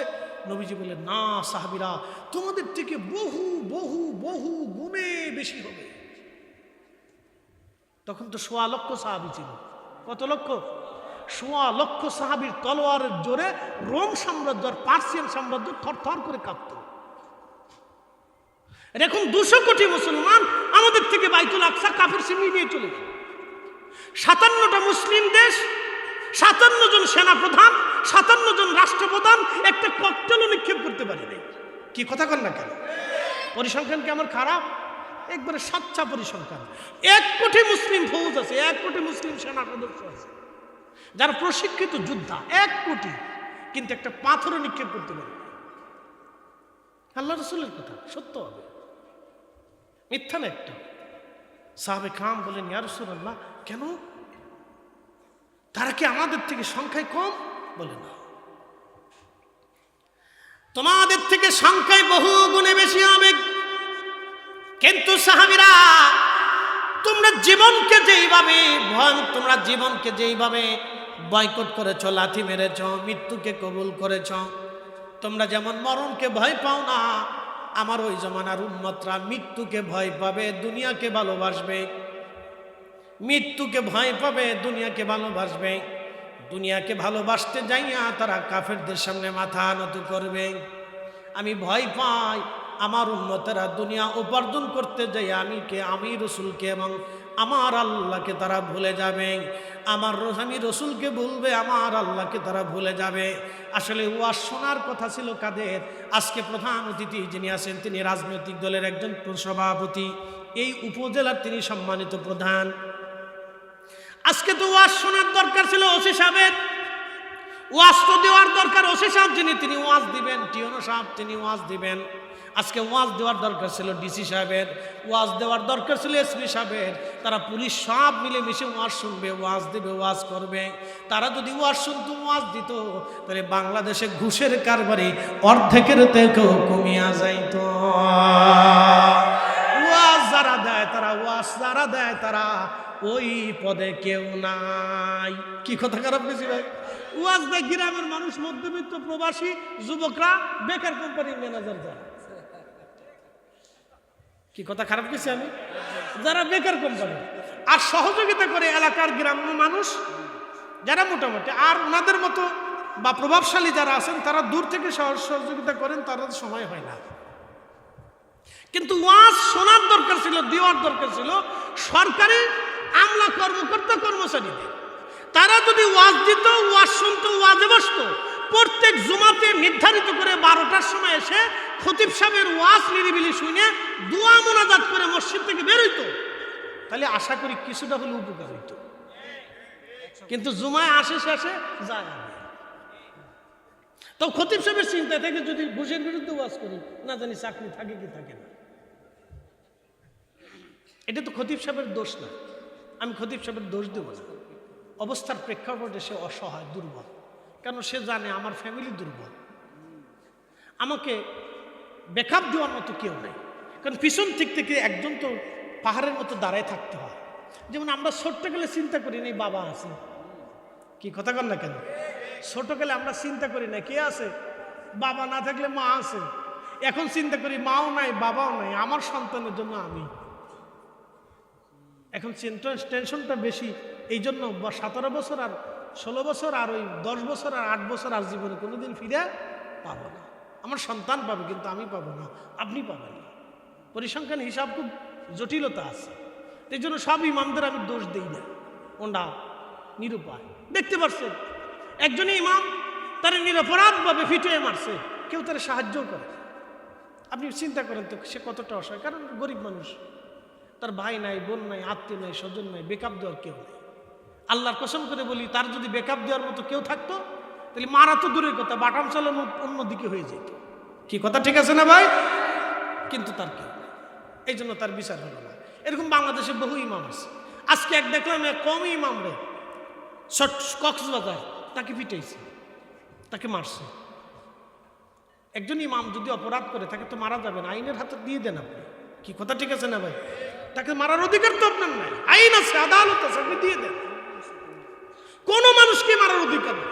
নবীজি বলেন, না সাহাবীরা তোমাদের থেকে বহু বহু বহু গুণে বেশি হবে। তখন তো 1.25 লক্ষ সাহাবী ছিল। কত লক্ষ? 1.25 লক্ষ সাহাবীর তলোয়ারের জোরে রোম সাম্রাজ্য আর পার্সিয়ান সাম্রাজ্য থরথর করে কাঁপত। এখন 200 কোটি মুসলমান আমাদের থেকে বাইতুল আকসা কাফের ছিনিয়ে নিয়ে চলে গেল। 57টা মুসলিম দেশ, 57 জন সেনাপ্রধান, 57 জন রাষ্ট্রপ্রধান একটা ককটেলও নিক্ষেপ করতে পারে নাই। কি কথা কন না কেন? পরিসংখ্যান কি আমার খারাপ? একবারে সাচ্চা পরিসংখ্যান। 1 কোটি মুসলিম ফৌজ আছে, 1 কোটি মুসলিম সেনা সদস্য আছে যারা প্রশিক্ষিত যোদ্ধা, 1 কোটি, কিন্তু একটা পাথরও নিক্ষেপ করতে পারে। আল্লাহ রাসূলের কথা সত্য হবে, মিথ্যা না একটা। সাহাবে কাম বলেন, ইয়া রাসূলুল্লাহ, কেন? তারা কি আমাদের থেকে সংখ্যায় কম? বলে না, তোমাদের থেকে সংখ্যায় বহু গুণে বেশি হবে। কিন্তু সাহাবীরা, তোমরা জীবনকে যেইভাবে বয়কট করেছ, লাথি মেরেছ, মৃত্যুকে কবুল করেছ, তোমরা যেমন মরণকে ভয় পাও না, আমার ওই জমানার উম্মতরা মৃত্যুকে ভয় পাবে, দুনিয়াকে ভালোবাসবে। মৃত্যুকে ভয় পাবে, দুনিয়াকে ভালোবাসবে। দুনিয়াকে ভালোবাসতে যাইয়া তারা কাফেরদের সামনে মাথা নত করবে। আমি ভয় পাই আমার উম্মতেরা দুনিয়া উপার্জন করতে যাই আমি রসুলকে এবং আমার আল্লাহকে তারা ভুলে যাবে। আমি রসুলকে ভুলবে, আমার আল্লাহকে তারা ভুলে যাবে। আসলে ওয়াজ শোনার কথা ছিল কাদের? আজকে প্রধান অতিথি যিনি আছেন, তিনি রাজনৈতিক দলের একজন সভাপতি, এই উপজেলার তিনি সম্মানিত প্রধান। আজকে তো ওয়াজ শোনার দরকার ছিল ওসি সাহেবের, ওয়াজ তো দেওয়ার দরকার ওসি সাহেব যিনি, তিনি ওয়াজ দিবেন। টিওনো সাহেব তিনি ওয়াজ দিবেন। আজকে ওয়াজ দেওয়ার দরকার ছিল ডিসি সাহেবের, ওয়াজ দেওয়ার দরকার ছিল এসপি সাহেবের। তারা পুলিশ সব মিলেমিশে ওয়াজ শুনবে, ওয়াজ দেবে, ওয়াজ করবে। তারা যদি ওয়াজ শুনতো, ওয়াজ দিত, তাহলে বাংলাদেশে ঘুষের কারবারি অর্ধেকের থেকেও কমিয়া যাইত। ওয়াজ যারা দেয় তারা ওই পদে কেউ নাই। কি কথা খারাপ বেশি ভাই? ওয়াজ দেয় গ্রামের মানুষ, মধ্যবিত্ত, প্রবাসী, যুবকরা, বেকার কোম্পানির ম্যানেজার যারা। কি কথা খারাপ গেছি আমি? যারা বেকার কোম্পানি, আর সহযোগিতা করে এলাকার গ্রাম্য মানুষ যারা মোটামুটি, আর ওনাদের মতো বা প্রভাবশালী যারা আছেন তারা দূর থেকে সহযোগিতা করেন, তারা সময় হয় না। কিন্তু ওয়াজ শোনার দরকার ছিল, দেওয়ার দরকার ছিল সরকারি আমলা, কর্মকর্তা, কর্মচারীদের। তারা যদি ওয়াজ দিত, ওয়াজ শুনতো, ওয়াজে বসতো, প্রত্যেক জুমাতে নির্ধারিত করে 12টার সময় এসে খতিব সাহেবের ওয়াজ নিরিবিলি শুনে দোয়া মোনাজাত করে মসজিদ থেকে বের হইতো, তাহলে আশা করি কিছুটা হলে উপকার হইতো। কিন্তু জুমায় আসে শেষে যায় না। তো খতিব সাহেবের চিন্তা থেকে যদি ঘুষের বিরুদ্ধে ওয়াজ করি, না জানি চাকরি থাকে কি থাকে না। এটা তো খতিব সাহেবের দোষ না, আমি খতিব সাহেবের দোষ দেব না। অবস্থার প্রেক্ষাপটে সে অসহায়, দুর্বল। কারণ সে জানে আমার ফ্যামিলি দুর্বল, আমাকে ব্যাকআপ দেওয়ার মতো কেউ নেই। কারণ পিছন দিক থেকে একজন তো পাহাড়ের মতো দাঁড়ায় থাকতে হয়। যেমন আমরা ছোট্টকালে চিন্তা করি নাই বাবা আছে, কি কথা কর না কেন? ছোটকালে আমরা চিন্তা করি না কে আছে, বাবা না থাকলে মা আছে। এখন চিন্তা করি মাও নাই, বাবাও নাই, আমার সন্তানের জন্য আমি। এখন টেনশনটা বেশি, এই জন্য 17 বছর আর 16 বছর আর ওই 10 বছর আর 8 বছর আর জীবনে কোনোদিন ফিরে পাবো না। আমার সন্তান পাবে, কিন্তু আমি পাবো না, আপনি পাবেন না। পরিসংখ্যান হিসাব খুব জটিলতা আছে। এই জন্য সব ইমামদের আমি দোষ দিই না, ওরা নিরুপায়। দেখতে পাচ্ছেন একজনই ইমাম তারা নিরপরাধভাবে ফিটিয়ে মারছে, কেউ তারা সাহায্যও করে। আপনি চিন্তা করেন তো সে কতটা অসহায়। কারণ গরিব মানুষ, তার ভাই নাই, বোন নাই, আত্মীয় নাই, স্বজন নাই, বেকআপ দেওয়ার কেউ নেই। আল্লাহর কসম করে বলি, তার যদি বেকআপ দেওয়ার মতো কেউ থাকতো, তাহলে মারা তো দূরের কথা, বাটাম চালানো অন্যদিকে হয়ে যেত। কি কথা ঠিক আছে না ভাই? কিন্তু তার কেউ নেই, এই জন্য তার বিচার হলো না। এরকম বাংলাদেশে বহু ইমাম আছে। আজকে এক দেখলাম কম ইমাম রে কক্সবাজার, তাকে পিটাইছে, তাকে মারছে। একজন ইমাম যদি অপরাধ করে তাকে তো মারা যাবে না, আইনের হাতে দিয়ে দেন আপনি। কি কথা ঠিক আছে না ভাই? তাকে মারার অধিকার তো আপনার নাই, আইন আছে, আদালত আছে, আপনি দিয়ে দেন। কোন মানুষকে মারার অধিকার নেই।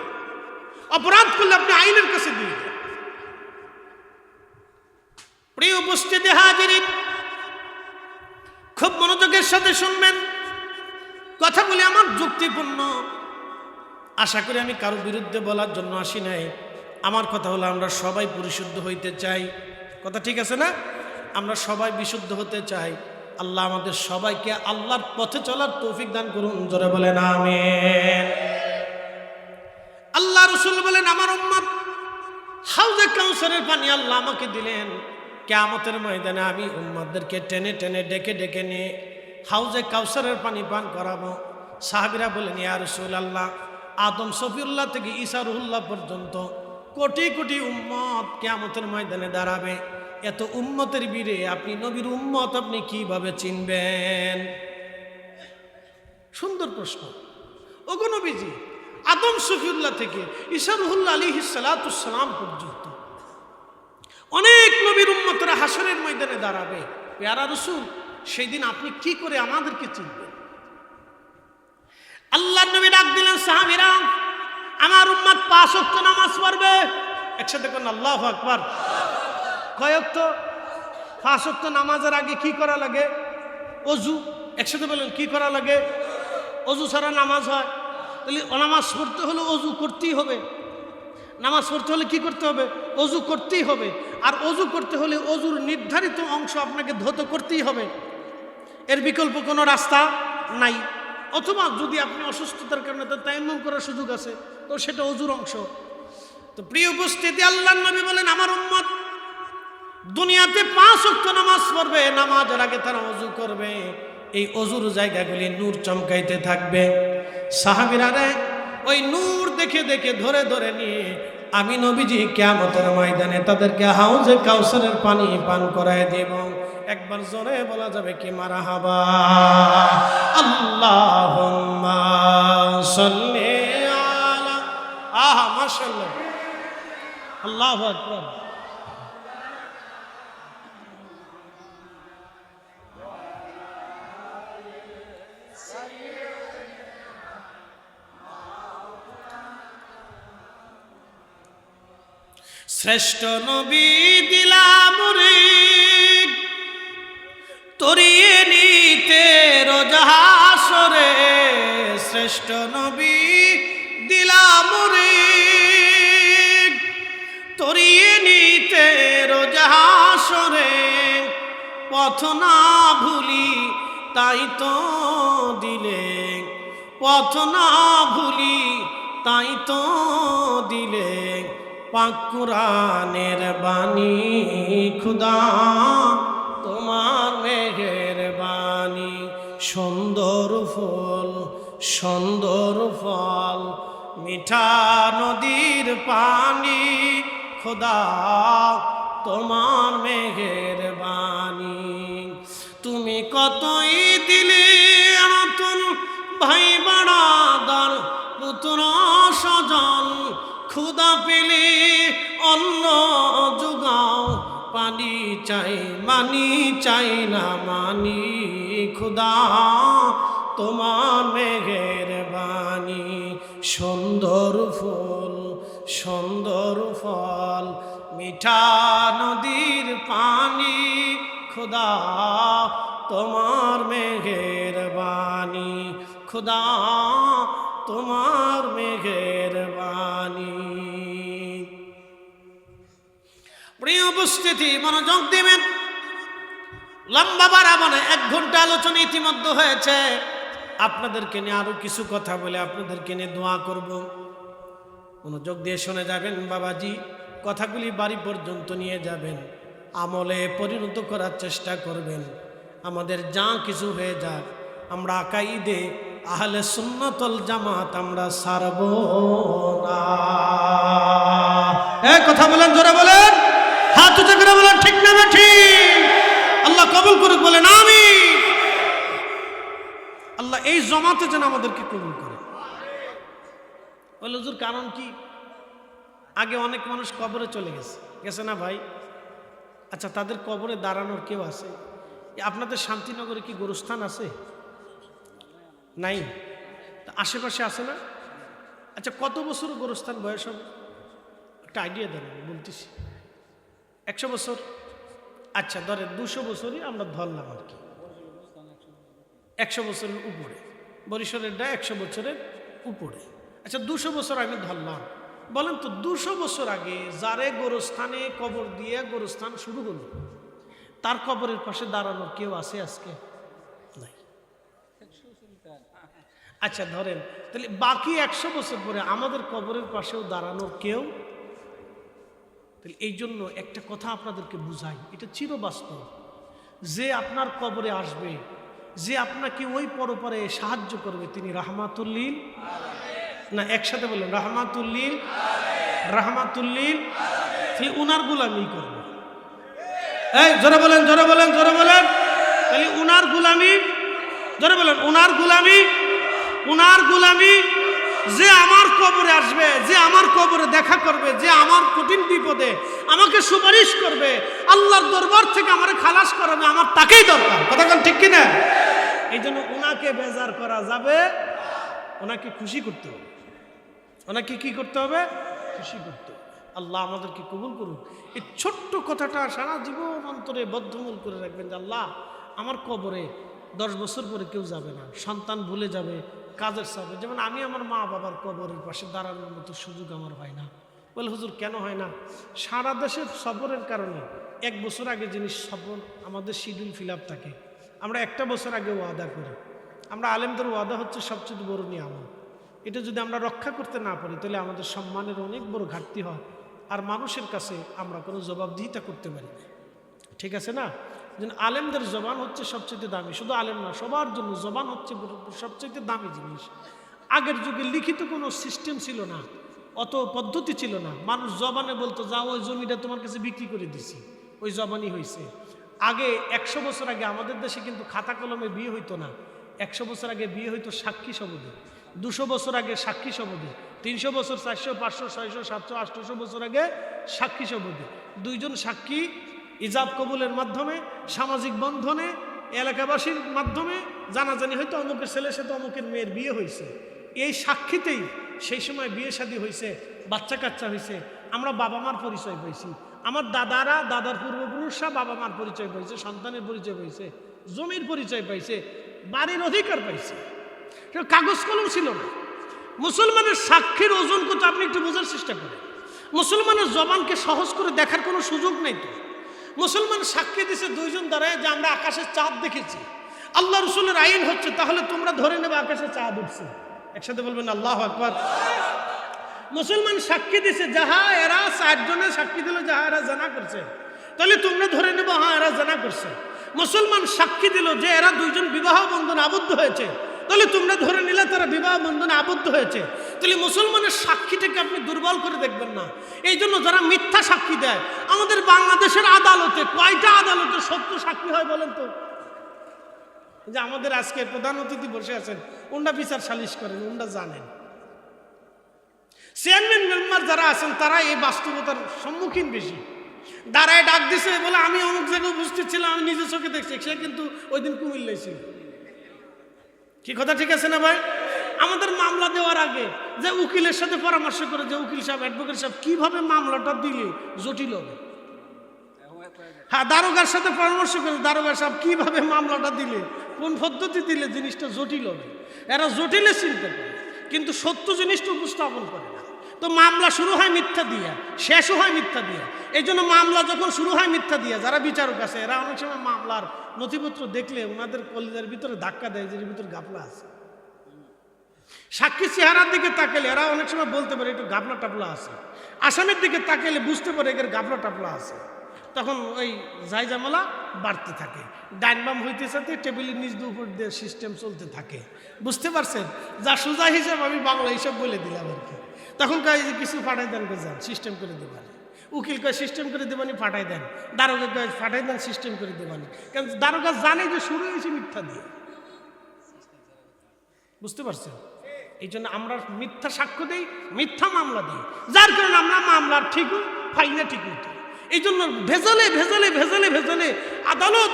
অপরাধ করলে আপনি আইনের কাছে দিয়ে দেন। প্রিয় উপস্থিতি হাজিরিন, খুব মনোযোগের সাথে শুনবেন কথাগুলি, আমার যুক্তিপূর্ণ। আশা করি আমি কারো বিরুদ্ধে বলার জন্য আসি নাই। আমার কথা হলো আমরা সবাই পরিশুদ্ধ হইতে চাই। কথা ঠিক আছে না? আমরা সবাই বিশুদ্ধ হতে চাই। আল্লাহ আমাদের সবাইকে আল্লাহর পথে চলার তৌফিক দান করুন, জোরে বলেন আমিন। আল্লাহ রাসূল বলেন, আমার উম্মত হাউজে কাউসারের পানি আল্লাহ আমাকে দিলেন। কিয়ামতের ময়দানে আমি উম্মতদেরকে টেনে টেনে ডেকে ডেকে নিয়ে হাউজে কাউসারের পানি পান করাবো। সাহাবীরা বলেন, ইয়া রাসূলুল্লাহ, আদম সফিউল্লাহ থেকে ঈসা রুহুল্লাহ পর্যন্ত কোটি কোটি উম্মত কিয়ামতের ময়দানে দাঁড়াবে। এত উম্মতের ভিড়ে আপনি নবীর উম্মত আপনি কিভাবে চিনবেন? সুন্দর প্রশ্ন। ওগো নবীজি, আদম শফিউল্লাহ থেকে ঈসা রুহুল্লাহ আলাইহিস সালাতুস সালাম পর্যন্ত অনেক নবীর উম্মতরা হাসরের ময়দানে দাঁড়াবে, পেয়ারা রাসূল সেই দিন আপনি কি করে আমাদেরকে চিনবেন? আল্লাহর নবী ডাক দিলেন, সাহাবীরা আমার উম্মত 5 ওয়াক্ত নামাজ পড়বে। একসাথে কোন আল্লাহু আকবার। কয় ওয়াক্ত? 5 ওয়াক্ত নামাজের আগে কি করা লাগে? ওযু। একসাথে বলেন, কি করা লাগে? ওযু ছাড়া নামাজ হয়? তাহলে নামাজ পড়তে হলে ওযু করতেই হবে। নামাজ পড়তে হলে কি করতে হবে? ওযু করতেই হবে। আর ওযু করতে হলে ওযুর নির্ধারিত অংশ আপনাকে ধৌত করতেই হবে, এর বিকল্প কোনো রাস্তা নাই। অথবা যদি আপনি অসুস্থতার কারণে তো তায়াম্মুম করার সুযোগ আছে, তো সেটা ওযুর অংশ। তো প্রিয় উপস্থিতি, আল্লাহর নবী বলেন আমার উম্মত দুনিয়াতে 5 ওয়াক্ত নামাজ পড়বে, নামাজের আগে তারা ওযু করবে, এই ওযুর জায়গাগুলি নূর চমকাইতে থাকবে। সাহাবীরা ওই নূর দেখে দেখে ধরে ধরে নিয়ে আমি নবীজি কিয়ামতের ময়দানে তাদেরকে হাউজে কাউসারের পানি পান করায় দেব। একবার জোরে বলা যাবে কি মারহাবা? আল্লাহুম্মা সাল্লি আলা। আহা মাশাআল্লাহ, আল্লাহু আকবার। শ্রেষ্ঠ নবী দিলাম রে তরিয়ে নিতে রোজাহাসরে, শ্রেষ্ঠ নবী দিলাম রে তরিয়ে নিতে রোজাহাসরে, পথ না ভুলি তাই তো দিলে, পথ না ভুলি তাই তো দিলে, পাক কুরআনের বাণী খুদা তোমার মেহেরবানি। সুন্দর ফুল সুন্দর ফল মিঠা নদীর পানি, খুদা তোমার মেহেরবানি। তুমি কতই দিলে নতুন ভাই বাড়াদার পুত্র স্বজন, খুদা পেলে অন্ন জুগাও, পানি চাই মানি চাই না মানি, খুদা তোমার মেহেরবানি। সুন্দর ফুল সুন্দর ফল মিঠা নদীর পানি, খুদা তোমার মেহেরবানি, খুদা তোমার মেহেরবানি। প্রিয় উপস্থিতি, মনোযোগ দিবেন। লম্বা বাড়াবো না, 1 ঘন্টা আলোচনা ইতিমধ্যে হয়েছে। আপনাদেরকে নিয়ে আরো কিছু কথা বলে আপনাদেরকে নিয়ে দোয়া করব, মনোযোগ দিয়ে শুনে যাবেন। বাবাজি কথাগুলি বাড়ি পর্যন্ত নিয়ে যাবেন, আমলে পরিণত করার চেষ্টা করবেন। আমাদের যা কিছু হয়ে যাক, আমরা আকাইদে আহলে সুন্নাতুল জামাত আমরা ছাড়ব না। এই কথা বলেন, জোরে বলেন, হাত উঁচু করে বলেন ঠিক না ঠিক? আল্লাহ কবুল করুক, বলেন আমিন। আল্লাহ এই জমাতে যেন আমাদেরকে কবুল করে। বলে হুজুর কারণ কি? আগে অনেক মানুষ কবরে চলে গেছে না ভাই? আচ্ছা, তাদের কবরে দাঁড়ানোর কেউ আছে? আপনাদের শান্তিনগরে কি গোরস্থান আছে? নাই? তা আশেপাশে আছে না? আচ্ছা, কত বছর গোরস্থান বয়স হবে? একটা আইডিয়া দেন, বলতেছি। 100 বছর? আচ্ছা ধরেন 200 বছরই আমরা ধরলাম আর কি, 100 বছরের উপরে। বরিশালেরটা 100 বছরের উপরে। আচ্ছা 200 বছর আমি ধরলাম। বলেন তো 200 বছর আগে যারে গোরস্থানে কবর দিয়ে গোরস্থান শুরু হলো, তার কবরের পাশে দাঁড়ানোর কেউ আছে আজকে? নাই। আচ্ছা ধরেন তাহলে বাকি 100 বছর পরে আমাদের কবরের পাশেও দাঁড়ানোর কেউ? তাহলে এই জন্য একটা কথা আপনাদেরকে বুঝাই, এটা চিরবাস্তব। যে আপনার কবরে আসবে, যে আপনাকে ওই পরপারে সাহায্য করবে, তিনি রাহমাতুল লিল না, একসাথে বলুন রাহমাতুল লিল, রাহমাতুল লিল। তাহলে উনার গোলামি করবে। এই জোরে বলেন, জোরে বলেন, জোরে বলেন। তাহলে উনার গোলামি, জোরে বলেন, উনার গোলামি উনার গোলামি, যে আমার কবরে আসবে, যে আমার কবরে দেখা করবে, যে আমার কঠিন বিপদে আমাকে সুপারিশ করবে, আল্লাহর দরবার থেকে আমারে খালাস করাবে, আমার তাকেই দরকার। কথা কোন ঠিক কিনা? এই জন্য ওনাকে বেজার করা যাবে, ওনাকে খুশি করতে হবে। ওনাকে কি করতে হবে? খুশি করতে হবে। আল্লাহ আমাদেরকে কবুল করুন। এই ছোট্ট কথাটা সারা জীবন অন্তরে বদ্ধমূল করে রাখবেন যে আল্লাহ আমার কবরে 10 বছর পরে কেউ যাবে না, সন্তান ভুলে যাবে, কাজের চাপে। যেমন আমি আমার মা বাবার কবরের পাশে দাঁড়ানোর মতো সুযোগ আমার হয় না। বলে হুজুর কেন হয় না? সারা দেশের সফরের কারণে 1 বছর আগে জিনিস সফর আমাদের শিডিউল ফিল আপ থাকে। আমরা 1টা বছর আগে ওয়াদা করি। আমরা আলেমদের ওয়াদা হচ্ছে সবচেয়ে বড় নিয়ামত। এটা যদি আমরা রক্ষা করতে না পারি তাহলে আমাদের সম্মানের অনেক বড় ঘাটতি হয়, আর মানুষের কাছে আমরা কোনো জবাবদিহিতা করতে পারি না। ঠিক আছে না? যেন আলেমদের জবান হচ্ছে সবচেয়ে দামি। শুধু আলেম না, সবার জন্য জবান হচ্ছে সবচেয়ে দামি জিনিস। আগের যুগে লিখিত কোনো সিস্টেম ছিল না, অত পদ্ধতি ছিল না। মানুষ জবানে বলতো যাও ওই জমিটা তোমার কাছে বিক্রি করে দিছি, ওই জবানই হয়েছে। আগে 100 বছর আগে আমাদের দেশে কিন্তু খাতা কলমে বিয়ে হইতো না। 100 বছর আগে বিয়ে হইতো সাক্ষী শপথে, 200 বছর আগে সাক্ষী শপথে, 300 বছর, 400, 500, 600, 700, 800 বছর আগে সাক্ষী শপথে। 2 জন সাক্ষী ইজাব কবুলের মাধ্যমে, সামাজিক বন্ধনে, এলাকাবাসীর মাধ্যমে জানাজানি হয়তো অমুকের ছেলের সাথে অমুকের মেয়ের বিয়ে হয়েছে। এই সাক্ষীতেই সেই সময় বিয়ে শাদী হয়েছে, বাচ্চা কাচ্চা হয়েছে। আমরা বাবা মার পরিচয় পাইছি, আমার দাদারা, দাদার পূর্বপুরুষরা বাবা মার পরিচয় পাইছে, সন্তানের পরিচয় পাইছে, জমির পরিচয় পাইছে, বাড়ির অধিকার পাইছে। কাগজ কলম ছিল না। মুসলমানের সাক্ষীর ওজন কত আপনি একটু বোঝার চেষ্টা করেন। মুসলমানের জবানকে সহজ করে দেখার কোনো সুযোগ নেই তো। মুসলমান সাক্ষী দিছে 2 জন দাঁড়ায় যে আমরা আকাশের চাঁদ দেখেছি। আল্লাহ রসুলের আইন হচ্ছে তাহলে তোমরা ধরে নেবে আকাশে চাঁদ উঠছে। একসাথে বলবেন আল্লাহু আকবার। মুসলমান সাক্ষী দিছে যাহা এরা 4 জনে সাক্ষী দিল যাহা এরা জানা করছে, তাহলে তোমরা ধরে নেবে হ্যাঁ এরা জানা করছে। মুসলমান সাক্ষী দিল যে এরা 2 জন বিবাহ বন্ধনে আবদ্ধ হয়েছে, তাহলে তোমরা ধরে নিলে তারা বিবাহ বন্ধনে আবদ্ধ হয়েছে। তাহলে মুসলমানের সাক্ষীটাকে আপনি দুর্বল করে দেখবেন না। এই জন্য যারা মিথ্যা সাক্ষী দেয়, আমাদের বাংলাদেশের আদালতে কয়টা আদালতে সত্য সাক্ষী হয় বলেন তো? যে আমাদের আজকে প্রধান অতিথি বসে আছেন, ওনারা বিচার সালিশ করেন, ওনারা জানেন। চেয়ারম্যান মেম্বার যারা আছেন তারা এই বাস্তবতার সম্মুখীন বেশি। দাঁড়ায় ডাক দিছে বলে আমি অমুক জায়গায় উপস্থিত ছিলাম, আমি নিজের চোখে দেখছি, সে কিন্তু ওই দিন কুমিল্লায় ছিল। কি কথা ঠিক আছে না ভাই? আমাদের মামলা দেওয়ার আগে যে উকিলের সাথে পরামর্শ করে যে উকিল সাহেব, অ্যাডভোকেট সাহেব কিভাবে মামলাটা দিলে জটিল হবে, হ্যাঁ দারোগার সাথে পরামর্শ করে দারোগা সাহেব কিভাবে মামলাটা দিলে, কোন পদ্ধতি দিলে জিনিসটা জটিল হবে, এরা জটিলে চিন্তা করে কিন্তু সত্য জিনিসটা উপস্থাপন করে না। তো মামলা শুরু হয় মিথ্যা দিয়া, শেষও হয় মিথ্যা দিয়া। এই জন্য মামলা যখন শুরু হয় মিথ্যা দিয়া, যারা বিচারক আছে এরা অনেক সময় মামলার নথিপত্র দেখলে ওনাদের কলিজার ভিতরে ধাক্কা দেয় যে এর ভিতরে গাপলা আছে। সাক্ষী চেহারার দিকে তাকালে এরা অনেক সময় বলতে পারে একটু গাপলা টাপলা আছে, আসামের দিকে তাকালে বুঝতে পারে এর গাপলা টাপলা আছে। তখন ওই জায়জামালা বাড়তে থাকে, ডাইন বাম হইতে সাথে টেবিলের নিচ উপর দিয়ে সিস্টেম চলতে থাকে। বুঝতে পারছেন? যা সোজা হিসাব আমি বাংলা হিসাব বলে দিলাম আর কি। তখন কয় যে কিছু ফাটাই দেন, যান সিস্টেম করে দেবানি। উকিল কয় সিস্টেম করে দেবানি, ফাটাই দেন। দারোগা কয় ফাটাই দেন, সিস্টেম করে দেবানি। কারণ দারোগা জানে যে শুরু হয়েছে মিথ্যা দিয়ে। বুঝতে পারছেন? এই জন্য আমরা মিথ্যা সাক্ষ্য দিই, মিথ্যা মামলা দিই, যার কারণে আমরা মামলার ঠিকও পাই না ঠিক মতো। এই জন্য ভেজালে ভেজালে ভেজালে ভেজালে আদালত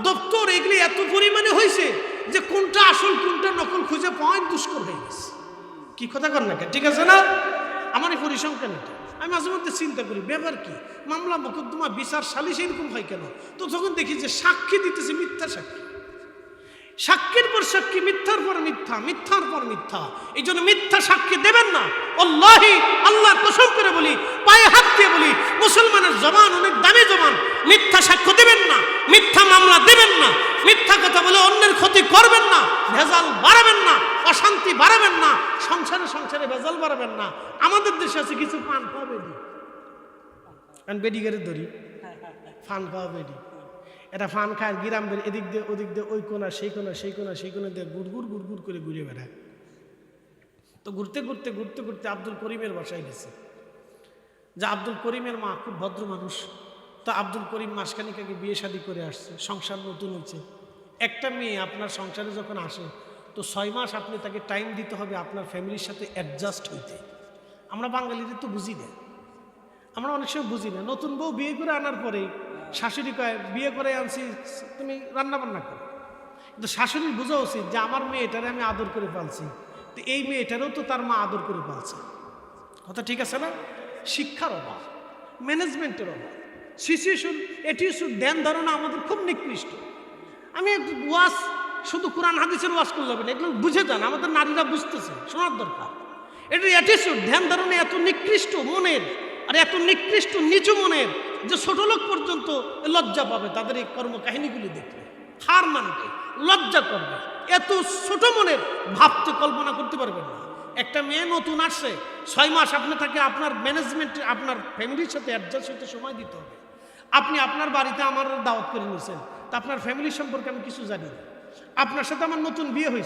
দপ্তর এগুলি এত পরিমাণে হয়েছে যে কোনটা আসল কোনটা নকল খুঁজে পাওয়াই দুষ্কর হয়ে গেছে। কি কথা কর না, ঠিক আছে না? আমার এই পরিসংখ্যান এটা আমি মাঝে মধ্যে চিন্তা করি, ব্যাপার কি মামলা মোকদ্দমা বিচার সালিশ এরকম হয় কেন? তো তখন দেখি যে সাক্ষী দিতেছে মিথ্যা সাক্ষী, সাক্ষীর পর সাক্ষী, মিথ্যার পর মিথ্যা, মিথ্যার পর মিথ্যা। এই জন্য মিথ্যা সাক্ষী দেবেন না। আল্লাহি আল্লাহর কসম করে বলি, পায়ে হাত দিয়ে বলি, মুসলমানের জবান অনেক দামি জবান। মিথ্যা সাক্ষ্য দেবেন না, মিথ্যা মামলা দেবেন না, মিথ্যা কথা বলে অন্যের ক্ষতি করবেন না, ভেজাল বাড়াবেন না, অশান্তি বাড়াবেন না, সংসারে সংসারে ভেজাল বাড়াবেন না। আমাদের দেশে আছে কিছু পান পাওয়া বেডি, বেডি গেড়ে ধরি ফান পাওয়া বেডি, এটা ফান খায় গিরাম বের এদিক দিয়ে ওদিক দিয়ে, ওই কোনা সেই কোনা সেই কোনা সেই কোনা দিয়ে গুড়গুড় গুড়গুড় করে ঘুরে বেড়ায়। তো ঘুরতে ঘুরতে ঘুরতে ঘুরতে আব্দুল করিমের বাসায় গেছে। যা আব্দুল করিমের মা খুব ভদ্র মানুষ। তো আব্দুল করিম মাসখানিক আগে বিয়ে শাদী করে আসছে, সংসার নতুন হচ্ছে। একটা মেয়ে আপনার সংসারে যখন আসে তো 6 মাস আপনি তাকে টাইম দিতে হবে আপনার ফ্যামিলির সাথে অ্যাডজাস্ট হইতে। আমরা বাঙালিদের তো বুঝি না, আমরা অনেক সময় বুঝি না। নতুন বউ বিয়ে করে আনার পরে শাশুড়ি কয় বিয়ে করে আনছি তুমি রান্না বান্না করো, কিন্তু শাশুড়ির বোঝা উচিত যে আমার মেয়েটারে আমি আদর করে পালছি, তো এই মেয়েটারও তো তার মা আদর করে পালছে। কথা ঠিক আছে না? শিক্ষার অভাব, ম্যানেজমেন্টের অভাব, সিচুয়েশন অ্যাটিটিউড, ধ্যান ধারণা আমাদের খুব নিকৃষ্ট। আমি ওয়াজ শুধু কোরআন হাদিসের ওয়াজ করলে হবে না, এগুলো বুঝে যান, আমাদের নারীরা বুঝতেছে, শোনার দরকার। এটা অ্যাটিটিউড, ধ্যান ধারণা এত নিকৃষ্ট মনের আর এত নিকৃষ্ট নিচু মনের যে ছোট লোক পর্যন্ত লজ্জা পাবে তাদের এই কর্মকাহিনীগুলি দেখলে, হার মানবে, লজ্জা করবে। এত ছোট মনের ভাবতে কল্পনা করতে পারবেন না। একটা মেয়ে নতুন আসছে, 6 মাস আপনি তাকে আপনার ম্যানেজমেন্ট, আপনার ফ্যামিলির সাথে অ্যাডজাস্ট হতে সময় দিতে হবে। আপনি আপনার বাড়িতে আমার দাওয়াত করে নিয়েছেন, তা আপনার ফ্যামিলি সম্পর্কে আমি কিছু জানি না। আপনার সাথে আমার নতুন বিয়ে হয়েছে,